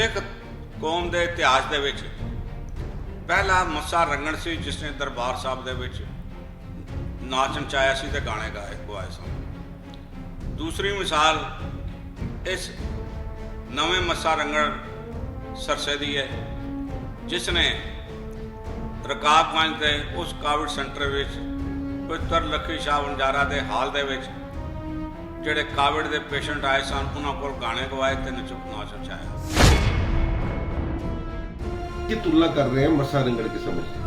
सिख कौम के इतिहास दे विच पहला मस्सा रंगण सी जिसने दरबार साहब दे विच नाच नचाया सी ते गाने गवाए सन। दूसरी मिसाल इस नवें मस्सा रंगण सरसे दी है जिसने रकाबगंज के उस कोविड सेंटर विच पवित्र लखी शाह वंजारा के हाल दे विच जिहड़े कोविड के पेशेंट आए सन उन्हां कोल गाने गवाए ते नाच नचाया। की तुलना कर रहे हैं मस्सा रंगड़ के समय से,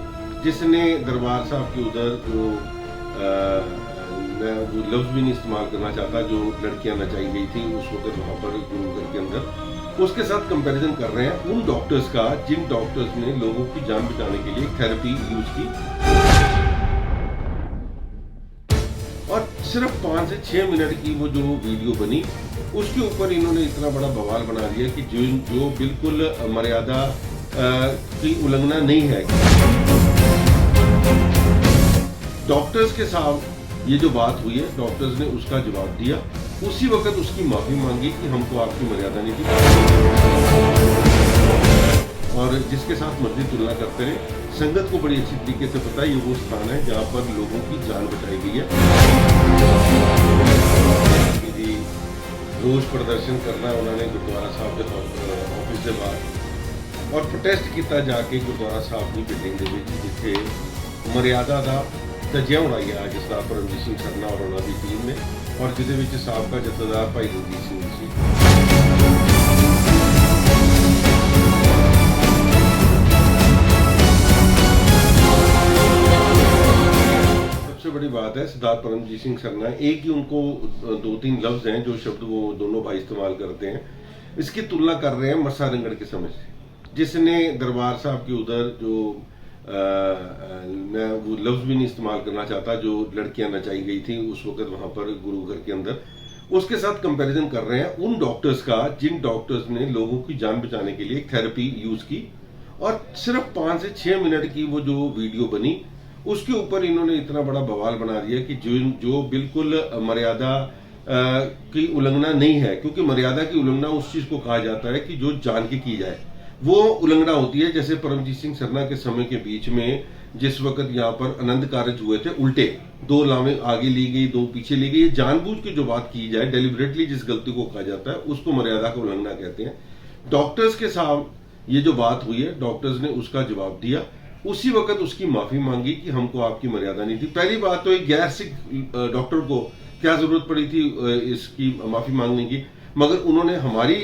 जिसने दरबार साहब के उधर जो मैं वो लफ्ज़ भी नहीं इस्तेमाल करना चाहता, जो लड़कियां नचाई गई थी उस वक्त वहाँ पर गुरुघर के अंदर, उसके साथ कंपैरिजन कर रहे हैं उन डॉक्टर्स का जिन डॉक्टर्स ने लोगों की जान बचाने के लिए थेरेपी यूज की और सिर्फ 5 से 6 मिनट की वो जो वीडियो बनी उसके ऊपर इन्होंने इतना बड़ा बवाल बना दिया कि जो बिल्कुल मर्यादा की उल्लंघना नहीं है। डॉक्टर्स के साथ ये जो बात हुई है, डॉक्टर्स ने उसका जवाब दिया, उसी वक्त उसकी माफी मांगी कि हमको आपकी मर्यादा नहीं दी और जिसके साथ मर्जी तुलना करते रहे। संगत को बड़ी अच्छी तरीके से पता है ये वो स्थान है जहाँ पर लोगों की जान बचाई गई है। रोज प्रदर्शन करना उन्होंने गुरुद्वारा साहब के ऑफिस के बाहर और प्रोटेस्ट किया जाके गुरुद्वारा साहब की बिल्डिंग के जिथे मर्यादा का तजिया उड़ाई है आज सरदार परमजीत सिंह सरना और उन्होंने टीम ने और जिसे साबका जथेदार भाई रंजीत सिंह जी। सबसे बड़ी बात है सरदार परमजीत सिंह सरना, एक ही उनको 2-3 लफ्ज हैं जो शब्द वो दोनों भाई इस्तेमाल करते हैं। इसकी तुलना कर रहे हैं मस्सा रंगड़ के समय से, जिसने दरबार साहब के उधर जो मैं वो लफ्ज़ भी नहीं इस्तेमाल करना चाहता, जो लड़कियां नचाई गई थी उस वक्त वहाँ पर गुरुघर के अंदर, उसके साथ कंपैरिजन कर रहे हैं उन डॉक्टर्स का जिन डॉक्टर्स ने लोगों की जान बचाने के लिए थेरेपी यूज की और सिर्फ 5 से 6 मिनट की वो जो वीडियो बनी उसके ऊपर इन्होंने इतना बड़ा बवाल बना दिया कि जो बिल्कुल मर्यादा की उल्लंघना नहीं है, क्योंकि मर्यादा की उल्लंघना उस चीज को कहा जाता है कि जो जान के की जाए वो उल्लंघना होती है। जैसे परमजीत सिंह सरना के समय के बीच में जिस वक्त यहाँ पर आनंद कारज हुए थे, उल्टे 2 लावें आगे ली गई 2 पीछे ली गई, जानबूझ के जो बात की जाए डेलिबरेटली जिस गलती को कहा जाता है उसको मर्यादा का उल्लंघना कहते हैं। डॉक्टर्स के साथ ये जो बात हुई है, डॉक्टर्स ने उसका जवाब दिया, उसी वक्त उसकी माफी मांगी कि हमको आपकी मर्यादा नहीं थी। पहली बात तो एक गैर सिख डॉक्टर को क्या जरूरत पड़ी थी इसकी माफी मांगने की, मगर उन्होंने हमारी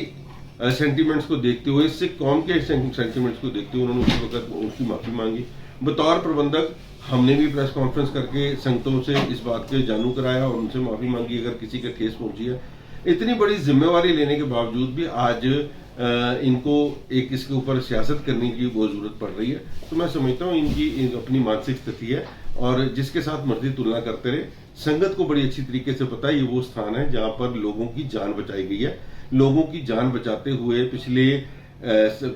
सेंटीमेंट्स को देखते हुए, सिख कौम के सेंटीमेंट्स को देखते हुए उन्होंने उसी वक्त उनकी माफी मांगी। बतौर प्रबंधक हमने भी प्रेस कॉन्फ्रेंस करके संगतों से इस बात के जानू कराया और उनसे माफी मांगी अगर किसी के ठेस पहुंची है। इतनी बड़ी जिम्मेवारी लेने के बावजूद भी आज इनको एक इसके ऊपर सियासत करने की बहुत जरूरत पड़ रही है। तो मैं समझता हूँ इनकी अपनी मानसिक स्थिति है और जिसके साथ मर्जी तुलना करते रहे। संगत को बड़ी अच्छी तरीके से पता है ये वो स्थान है जहाँ पर लोगों की जान बचाई गई है। लोगों की जान बचाते हुए पिछले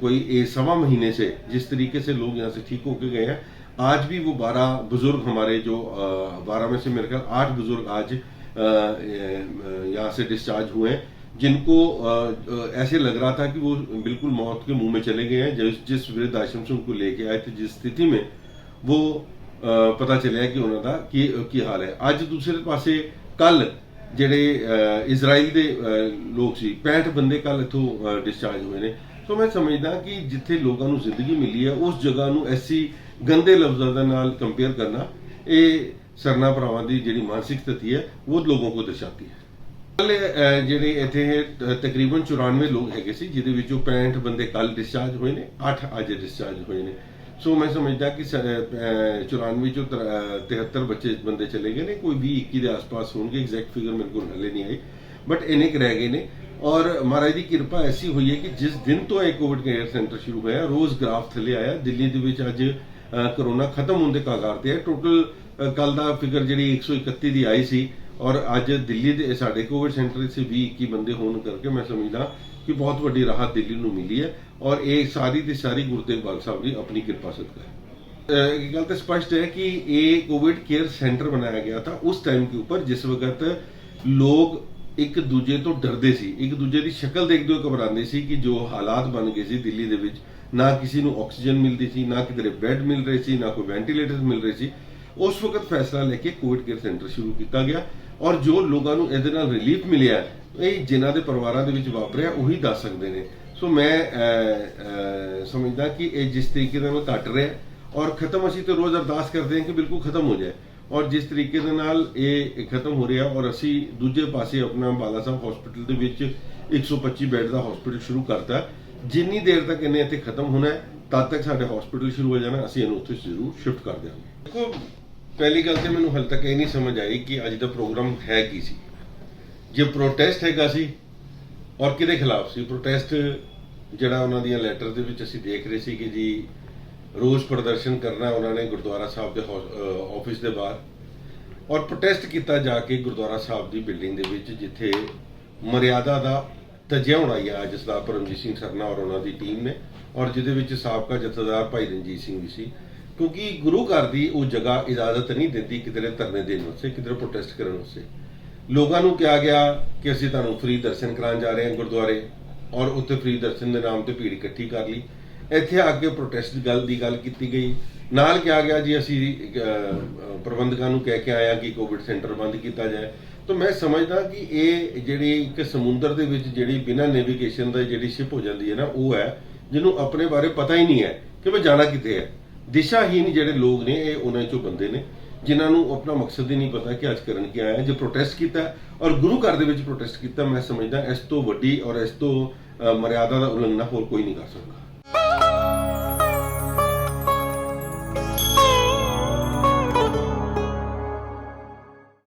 कोई 1.25 महीने से जिस तरीके से लोग यहाँ से ठीक होके गए हैं, आज भी वो 12 बुजुर्ग हमारे जो 12 में से मेरे ख्याल 8 बुजुर्ग आज यहाँ से डिस्चार्ज हुए हैं, जिनको ऐसे लग रहा था कि वो बिल्कुल मौत के मुंह में चले गए हैं। जिस वृद्ध आश्रम से उनको लेके आए थे, जिस स्थिति में वो पता चलिया कि उन्होंने की हाल है। आज दूसरे पासे कल ਜਿਹੜੇ इजराइल ਦੇ ਲੋਕ ਸੀ 65 ਬੰਦੇ ਕੱਲ ਇਥੋਂ ਡਿਸਚਾਰਜ ਹੋਏ ਨੇ। ਸੋ ਮੈਂ ਸਮਝਦਾ ਕਿ ਜਿੱਥੇ ਲੋਕਾਂ ਨੂੰ ਜ਼ਿੰਦਗੀ ਮਿਲੀ ਹੈ ਉਸ ਜਗ੍ਹਾ ਨੂੰ ਐਸੀ ਗੰਦੇ ਲਫ਼ਜ਼ਾਂ ਦੇ ਨਾਲ ਕੰਪੇਅਰ ਕਰਨਾ ਇਹ ਸਰਨਾ ਭਰਾਵਾਂ ਦੀ ਜਿਹੜੀ ਮਾਨਸਿਕ ਸਥਿਤੀ ਹੈ ਉਹ ਲੋਕਾਂ को ਦਰਸਾਤੀ ਹੈ। ਕੱਲ ਜਿਹੜੇ ਇੱਥੇ ਤਕਰੀਬਨ 94 ਲੋਕ ਹੈਗੇ ਸੀ, ਜਿਹਦੇ ਵਿੱਚੋਂ 65 ਬੰਦੇ ਕੱਲ ਡਿਸਚਾਰਜ ਹੋਏ ਨੇ, 8 ਅੱਜ ਡਿਸਚਾਰਜ ਹੋਏ ਨੇ। सो मैं समझदा कि 94 चो 73 बच्चे बंदे चले गए ने, कोई 20-21 के आसपास होंगे, एग्जैक्ट फिगर मेरे को हले नहीं आई, बट इन्ने रह गए ने। और महाराज की कृपा ऐसी हुई है कि जिस दिन तो यह कोविड केयर सेंटर शुरू होया रोज ग्राफ थले आया। दिल्ली के अज करोना खत्म होने के कागार ते है। टोटल कल का फिगर जी 131 की आई सी और अज दिल्ली के साढ़े कोविड सेंटर से 20-21 बंदे होने करके मैं समझदा कि बहुत बड़ी राहत दिल्ली को मिली है और ये सारी की सारी गुरु तेग बहादुर साहब की अपनी कृपा सदका है। एक गल तो स्पष्ट है कि ये कोविड केयर सेंटर बनाया गया था उस टाइम के ऊपर जिस वक्त लोग ਇੱਕ ਦੂਜੇ ਤੋਂ ਡਰਦੇ ਸੀ, ਇੱਕ ਦੂਜੇ ਦੀ ਸ਼ਕਲ ਦੇਖਦੇ ਹੋਏ ਘਬਰਾਉਂਦੇ ਸੀ ਕਿ ਜੋ ਹਾਲਾਤ ਬਣ ਗਏ ਸੀ ਦਿੱਲੀ ਦੇ ਵਿੱਚ, ਨਾ ਕਿਸੇ ਨੂੰ ਆਕਸੀਜਨ ਮਿਲਦੀ ਸੀ, ਨਾ ਕਿਧਰੇ ਬੈੱਡ ਮਿਲ ਰਹੇ ਸੀ, ਨਾ ਕੋਈ ਵੈਂਟੀਲੇਟਰ ਮਿਲ ਰਹੇ ਸੀ। ਉਸ ਵਕਤ ਫੈਸਲਾ ਲੈ ਕੇ ਕੋਵਿਡ ਕੇਅਰ ਸੈਂਟਰ ਸ਼ੁਰੂ ਕੀਤਾ ਗਿਆ ਔਰ ਜੋ ਲੋਕਾਂ ਨੂੰ ਇਹਦੇ ਨਾਲ ਰਿਲੀਫ ਮਿਲਿਆ, ਇਹ ਜਿਨ੍ਹਾਂ ਦੇ ਪਰਿਵਾਰਾਂ ਦੇ ਵਿੱਚ ਵਾਪਰਿਆ ਉਹੀ ਦੱਸ ਸਕਦੇ ਨੇ। ਸੋ ਮੈਂ ਸਮਝਦਾ ਕਿ ਇਹ ਜਿਸ ਤਰੀਕੇ ਨਾਲ ਘਟ ਰਿਹਾ ਔਰ ਖਤਮ, ਅਸੀਂ ਤਾਂ ਰੋਜ਼ ਅਰਦਾਸ ਕਰਦੇ ਹਾਂ ਕਿ ਬਿਲਕੁਲ ਖਤਮ ਹੋ ਜਾਏ, ਔਰ ਜਿਸ ਤਰੀਕੇ ਦੇ ਨਾਲ ਇਹ ਖਤਮ ਹੋ ਰਿਹਾ, ਔਰ ਅਸੀਂ ਦੂਜੇ ਪਾਸੇ ਆਪਣਾ ਬਾਲਾ ਸਾਹਿਬ ਹਸਪੀਟਲ ਦੇ ਵਿੱਚ 125 ਬੈੱਡ ਦਾ ਹਸਪੀਟਲ ਸ਼ੁਰੂ ਕਰਤਾ। ਜਿੰਨੀ ਦੇਰ ਤੱਕ ਇਹਨੇ ਇੱਥੇ ਖਤਮ ਹੋਣਾ ਹੈ ਤਦ ਤੱਕ ਸਾਡੇ ਹਸਪੀਟਲ ਸ਼ੁਰੂ ਹੋ ਜਾਣਾ, ਅਸੀਂ ਇਹਨੂੰ ਉੱਥੇ ਜ਼ਰੂਰ ਸ਼ਿਫਟ ਕਰ ਦਿਆਂਗੇ। ਦੇਖੋ, ਪਹਿਲੀ ਗੱਲ ਤੇ ਮੈਨੂੰ ਹਾਲੇ ਤੱਕ ਇਹ ਨਹੀਂ ਸਮਝ ਆਈ ਕਿ ਅੱਜ ਦਾ ਪ੍ਰੋਗਰਾਮ ਹੈ ਕੀ ਸੀ। ਜੇ ਪ੍ਰੋਟੈਸਟ ਹੈਗਾ ਸੀ ਔਰ ਕਿਹਦੇ ਖਿਲਾਫ ਸੀ ਪ੍ਰੋਟੈਸਟ, ਜਿਹੜਾ ਉਹਨਾਂ ਦੀਆਂ ਲੈਟਰ ਦੇ ਵਿੱਚ ਅਸੀਂ ਦੇਖ ਰਹੇ ਸੀ ਕਿ ਜੀ ਰੋਸ ਪ੍ਰਦਰਸ਼ਨ ਕਰਨਾ ਉਹਨਾਂ ਨੇ ਗੁਰਦੁਆਰਾ ਸਾਹਿਬ ਦੇ ਆਫਿਸ ਦੇ ਬਾਹਰ, ਔਰ ਪ੍ਰੋਟੈਸਟ ਕੀਤਾ ਜਾ ਕੇ ਗੁਰਦੁਆਰਾ ਸਾਹਿਬ ਦੀ ਬਿਲਡਿੰਗ ਦੇ ਵਿੱਚ, ਜਿੱਥੇ ਮਰਿਆਦਾ ਦਾ ਤਜਿਆ ਹੋਣਾ ਅੱਜ ਸਰਦਾਰ ਪਰਮਜੀਤ ਸਿੰਘ ਸਰਨਾ ਔਰ ਉਹਨਾਂ ਦੀ ਟੀਮ ਨੇ, ਔਰ ਜਿਹਦੇ ਵਿੱਚ ਸਾਬਕਾ ਜਥੇਦਾਰ ਭਾਈ ਰਣਜੀਤ ਸਿੰਘ ਵੀ ਸੀ, ਕਿਉਂਕਿ ਗੁਰੂ ਘਰ ਦੀ ਉਹ ਜਗ੍ਹਾ ਇਜਾਜ਼ਤ ਨਹੀਂ ਦਿੰਦੀ ਕਿਧਰੇ ਧਰਨੇ ਦੇਣ ਵਾਸਤੇ, ਕਿਧਰੇ ਪ੍ਰੋਟੈਸਟ ਕਰਨ ਵਾਸਤੇ। ਲੋਕਾਂ ਨੂੰ ਕਿਹਾ ਗਿਆ ਕਿ ਅਸੀਂ ਤੁਹਾਨੂੰ ਫ੍ਰੀ ਦਰਸ਼ਨ ਕਰਾਉਣ ਜਾ ਰਹੇ ਹਾਂ ਗੁਰਦੁਆਰੇ, ਔਰ ਉੱਥੇ ਫ੍ਰੀ ਦਰਸ਼ਨ ਦੇ ਨਾਮ ਤੇ ਭੀੜ ਇਕੱਠੀ ਕਰ ਲਈ। ਇੱਥੇ ਆ ਕੇ ਪ੍ਰੋਟੈਸਟ ਦੀ ਗੱਲ ਕੀਤੀ ਗਈ, ਨਾਲ ਕਿਹਾ ਗਿਆ ਜੀ ਅਸੀਂ ਪ੍ਰਬੰਧਕਾਂ ਨੂੰ ਕਹਿ ਕੇ ਆਇਆ ਕਿ ਕੋਵਿਡ ਸੈਂਟਰ ਬੰਦ ਕੀਤਾ ਜਾਏ। ਤਾਂ ਮੈਂ ਸਮਝਦਾ ਕਿ ਇਹ ਜਿਹੜੀ ਇੱਕ ਸਮੁੰਦਰ ਦੇ ਵਿੱਚ ਜਿਹੜੀ ਬਿਨਾਂ ਨੈਵੀਗੇਸ਼ਨ ਦਾ ਜਿਹੜੀ ਸ਼ਿਪ ਹੋ ਜਾਂਦੀ ਹੈ ਨਾ, ਉਹ ਹੈ ਜਿਹਨੂੰ ਆਪਣੇ ਬਾਰੇ ਪਤਾ ਹੀ ਨਹੀਂ ਹੈ ਕਿ ਮੈਂ ਜਾਣਾ ਕਿੱਥੇ ਹੈ। ਦਿਸ਼ਾਹੀਨ ਜਿਹੜੇ ਲੋਕ ਨੇ ਇਹ ਉਹਨਾਂ ਚੋਂ ਬੰਦੇ ਨੇ ਜਿਨ੍ਹਾਂ ਨੂੰ ਆਪਣਾ ਮਕਸਦ ਹੀ ਨਹੀਂ ਪਤਾ ਕਿ ਅੱਜ ਕਰਨ ਕੀ ਆਇਆ। ਜੇ ਪ੍ਰੋਟੈਸਟ ਕੀਤਾ ਔਰ ਗੁਰੂ ਘਰ ਦੇ ਵਿੱਚ ਪ੍ਰੋਟੈਸਟ ਕੀਤਾ, ਮੈਂ ਸਮਝਦਾ ਇਸ ਤੋਂ ਵੱਡੀ ਔਰ ਇਸ ਤੋਂ ਮਰਿਆਦਾ ਦਾ ਉਲੰਘਣਾ ਹੋਰ ਕੋਈ ਨਹੀਂ ਕਰ ਸਕਦਾ।